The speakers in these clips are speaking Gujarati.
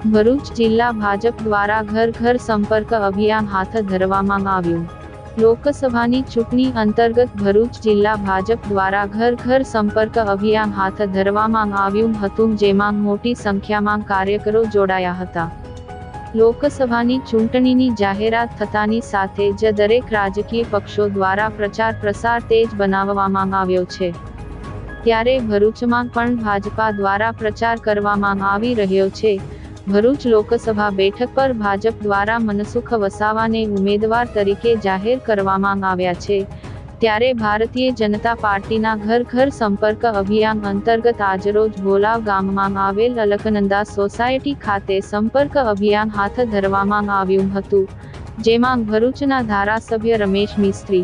ભરૂચ જિલ્લા ભાજપ દ્વારા ઘર ઘર સંપર્ક અભિયાન હાથ ધરવામાં આવ્યું। લોકસભાની ચૂંટણી અંતર્ગત ભરૂચ જિલ્લા ભાજપ દ્વારા ઘર ઘર સંપર્ક અભિયાન હાથ ધરવામાં આવ્યું હતું, જેમાં મોટી સંખ્યામાં કાર્યકરો જોડાયા હતા। લોકસભાની ચૂંટણીની જાહેરાત થતાની સાથે જ દરેક રાજકીય પક્ષો દ્વારા પ્રચાર પ્રસાર તેજ બનાવવામાં આવ્યો છે। ત્યારે ભરૂચમાં પણ ભાજપા દ્વારા પ્રચાર કરવામાં આવી રહ્યો છે। ભરૂચ લોકસભા બેઠક પર ભાજપ દ્વારા મનસુખ વસાવાને ઉમેદવાર તરીકે જાહેર કરવામાં આવ્યા છે। ત્યારે ભારતીય જનતા પાર્ટીના ઘર ઘર સંપર્ક અભિયાન અંતર્ગત આજરોજ ભોલાવ ગામમાં આવેલ અલકનંદા સોસાયટી ખાતે સંપર્ક અભિયાન હાથ ધરવામાં આવ્યું હતું, જેમાં ભરૂચના ધારાસભ્ય રમેશ મિસ્ત્રી,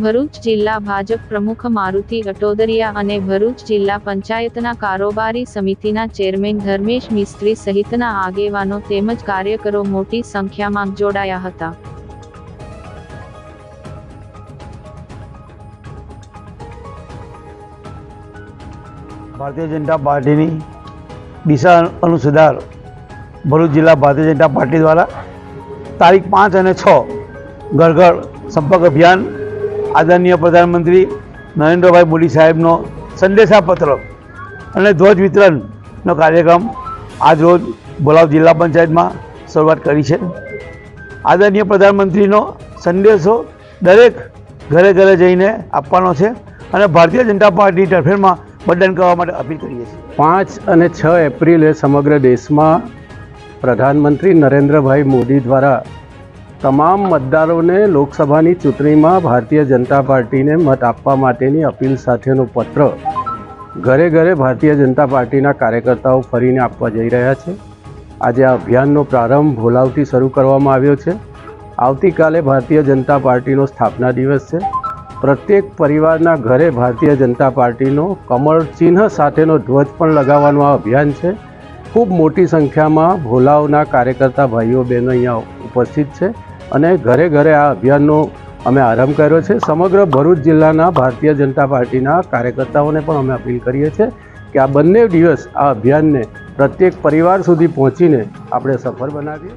ભરૂચ જિલ્લા ભાજપ પ્રમુખ મારુતિ અટોદરિયા અને ભરૂચ જિલ્લા પંચાયતના કારોબારી સમિતિના ચેરમેન ધર્મેશ મિસ્ત્રી સહિતના આગેવાનો તેમજ કાર્યકરો મોટી સંખ્યામાં જોડાયા હતા। ભારતીય જનતા પાર્ટીની દિશા અનુસાર ભરૂચ જિલ્લા ભારતીય જનતા પાર્ટી દ્વારા તારીખ 5 અને 6 ઘર ઘર સંપર્ક અભિયાન આદરણીય પ્રધાનમંત્રી નરેન્દ્રભાઈ મોદી સાહેબનો સંદેશાપત્ર અને ધ્વજ વિતરણનો કાર્યક્રમ આજરોજ ભોલાવ જિલ્લા પંચાયતમાં શરૂઆત કરી છે। આદરણીય પ્રધાનમંત્રીનો સંદેશો દરેક ઘરે ઘરે જઈને આપવાનો છે અને ભારતીય જનતા પાર્ટી તરફેણમાં મતદાન કરવા માટે અપીલ કરીએ છીએ। 5 અને 6 એપ્રિલે સમગ્ર દેશમાં પ્રધાનમંત્રી નરેન્દ્રભાઈ મોદી દ્વારા તમામ મતદારોને લોકસભાની ચૂંટણીમાં ભારતીય જનતા પાર્ટીને મત આપવા માટેની અપીલ સાથેનો પત્ર ઘરે ઘરે ભારતીય જનતા પાર્ટીના કાર્યકર્તાઓ ફરીને આપવા જઈ રહ્યા છે। આજે આ અભિયાનનો પ્રારંભ ભોલાવથી શરૂ કરવામાં આવ્યો છે। આવતીકાલે ભારતીય જનતા પાર્ટીનો સ્થાપના દિવસ છે। પ્રત્યેક પરિવારના ઘરે ભારતીય જનતા પાર્ટીનો કમળ ચિહ્ન સાથેનો ધ્વજ પણ લગાવવાનું આ અભિયાન છે। ખૂબ મોટી સંખ્યામાં ભોલાવના કાર્યકર્તા ભાઈઓ બહેનો અહીંયા ઉપસ્થિત છે અને ઘરે ઘરે આ અભિયાનનો અમે આરંભ કર્યો છે। સમગ્ર ભરૂચ જિલ્લાના ભારતીય જનતા પાર્ટીના કાર્યકર્તાઓને પણ અમે અપીલ કરીએ છીએ કે આ બંને દિવસ આ અભિયાનને પ્રત્યેક પરિવાર સુધી પહોંચીને આપણે સફળ બનાવીએ।